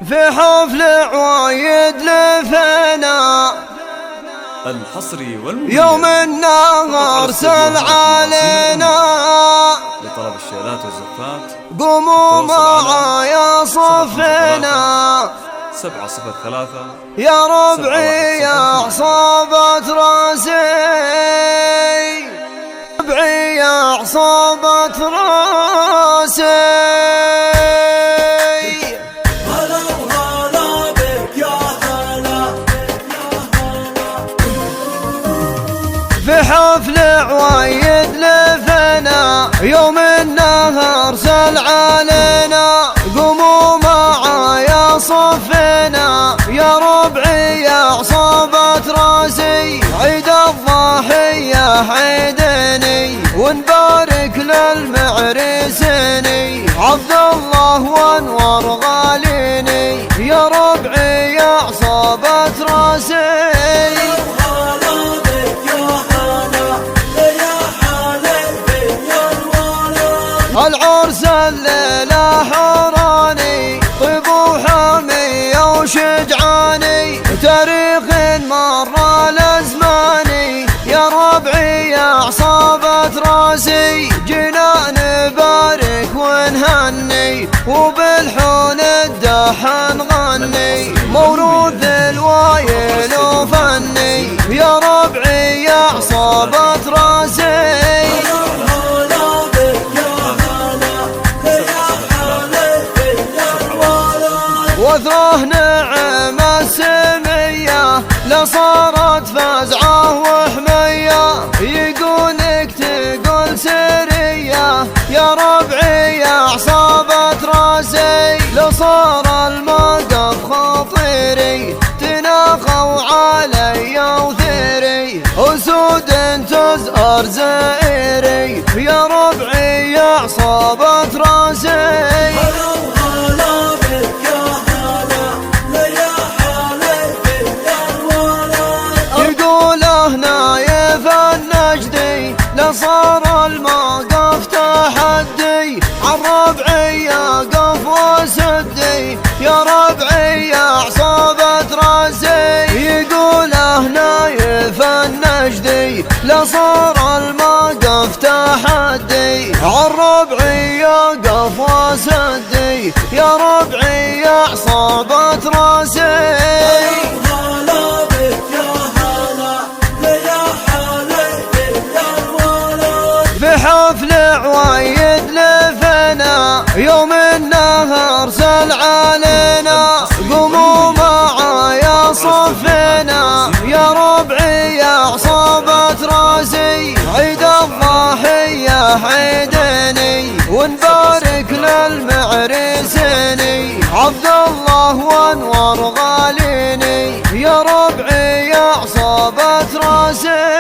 في حفل عوايد لفنا الحصري والمميز يوم النهار سل علينا لطلب الشيلات والزفات. قوموا معايا صفنا 703 يا ربعي يا عصابة راسي، ربعي يا عصابة راسي. في حفل عوايد لفنا يوم النهار سل علينا، قوموا معايا صفنا يا ربعي يا عصابة راسي. عيد الضحية عيدني ونبارك للمعرسني، عبد الله وانور غاليني يا ربعي يا عصابة راسي. العرس الليلة حوراني طيب وحامي وشجعاني، تاريخ مر الازماني يا ربعي يا عصابة راسي. جينا نبارك ونهني وبالحون الدحن نغني، موروث الوايل وفني يا ربعي يا عصابة راسي. وثره نعم السمية لصارت فزعة وحمية، يقولك تقول سرية يا ربعي يا عصابة راسي. لصار الموقف خطيري تناخوا علي وثيري، أسود تزهر زائري يا ربعي يا عصابة راسي. صار الموقف تحدي عالربعي يقف وسدي يا ربعي يا عصابة راسي. يقوله نايف النجدي لصار الموقف تحدي عالربعي يقف وسدي يا ربعي يا عصابة راسي. حفل عوايد لفنا يوم النهار سل علينا، قوموا معايا صفنا يا ربعي يا عصابة راسي. عيد الضحية عيدني ونبارك للمعرسني، عبد الله وانور غاليني يا ربعي يا عصابة راسي.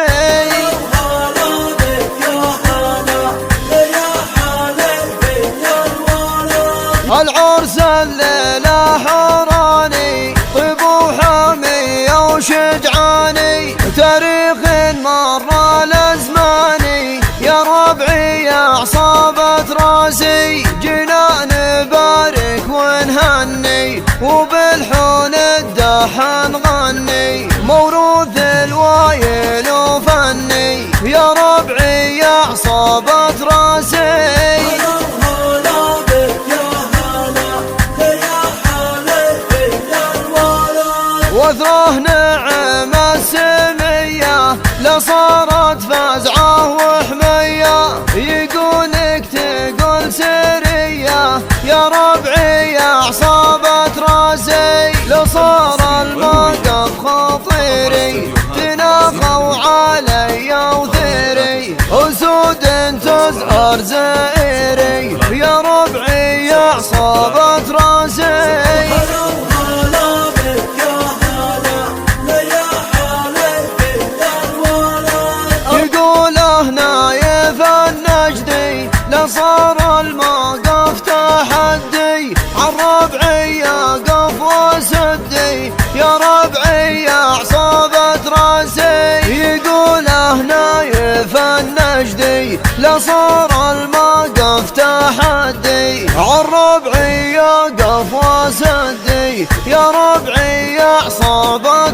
العرس الليلة حوراني طيب وحامي وشجعاني، تاريخ مر الازماني يا ربعي يا عصابة راسي. جينا نبارك ونهني وبالحون الدحن نغني، موروث الوايل وفني يا ربعي يا عصابة راسي. وثره نعم السمية لصارت فزعة وحمية، يقولك تقول سرية يا ربعي يا عصابة راسي. لصار الموقف خطيري تناخوا علي وثيري، أسود تزهر زائري يا ربعي يا عصابة راسي. صار الموقف تحدي عالربعي يقف وسدي يا ربعي يا عصابة راسي. يقوله نايف النجدي لصار الموقف تحدي عالربعي يقف وسدي يا ربعي يا عصابة